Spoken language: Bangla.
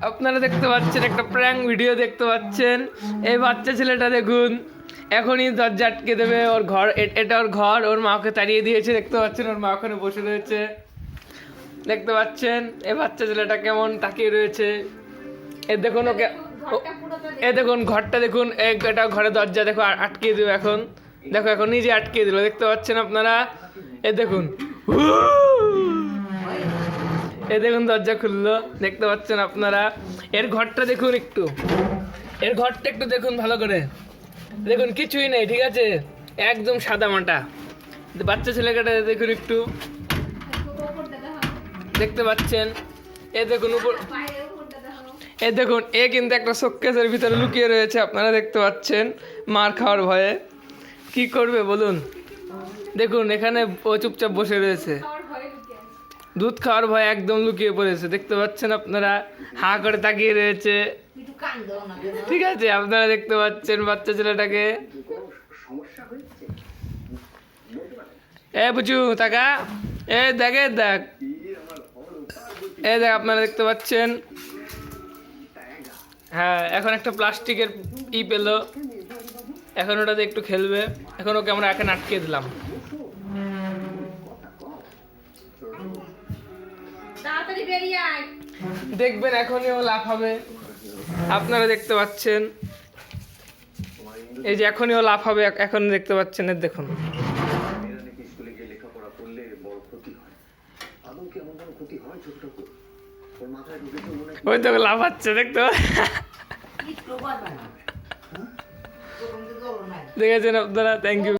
আপনারা দেখতে পাচ্ছেন একটা প্র্যাঙ্ক ভিডিও দেখতে পাচ্ছেন। এই বাচ্চা ছেলেটা দেখুন এখনই দরজা আটকে দেবে ওর ঘর, এটা ওর ঘর, ওর মাকে তাড়িয়ে দিয়েছে। দেখতে পাচ্ছেন ওর মা ওখানে বসে রয়েছে, দেখতে পাচ্ছেন এই বাচ্চা ছেলেটা কেমন তাকিয়ে রয়েছে। এ দেখুন ওকে, এ দেখুন ঘরটা দেখুন, এটা ঘরে দরজা দেখো আটকে দিল এখন, দেখো এখন নিজে আটকে দিল, দেখতে পাচ্ছেন আপনারা। এ দেখুন এ দেখুন দরজা খুললো, দেখতে পাচ্ছেন আপনারা। এর ঘরটা দেখুন একটু, এর ঘরটা একটু দেখুন ভালো করে, দেখুন কিছুই নেই, ঠিক আছে, একদম সাদা মাটা। বাচ্চা ছেলেটা দেখুন একটু, দেখতে পাচ্ছেন। এ দেখুন উপর, এ দেখুন এ কিন্তু একটা শোকেসের ভিতরে লুকিয়ে রয়েছে, আপনারা দেখতে পাচ্ছেন মার খাওয়ার ভয়ে। কি করবে বলুন, দেখুন এখানে ও চুপচাপ বসে রয়েছে, দুধ খাওয়ার ভয়ে একদম লুকিয়ে পড়েছে, দেখতে পাচ্ছেন আপনারা, হা করে তাকিয়ে রয়েছে। ঠিক আছে, আপনারা দেখতে পাচ্ছেন বাচ্চা ছেলেটাকে। এ বুঝু তাকা, এ দেখে দেখ, এ দেখ, আপনারা দেখতে পাচ্ছেন। হ্যাঁ, এখন একটা প্লাস্টিকের পেলো, এখন ওটাতে একটু খেলবে। এখন ওকে আমরা এখানে আটকে দিলাম। দেখবেন এখনই ও লাফাবে, আপনারা দেখতে পাচ্ছেন। এই যে এখনই ও লাফাবে, এখন দেখতে পাচ্ছেন, এর দেখুন। ওই তো লাফাচ্ছে, দেখতে দেখেছেন আপনারা। Thank you.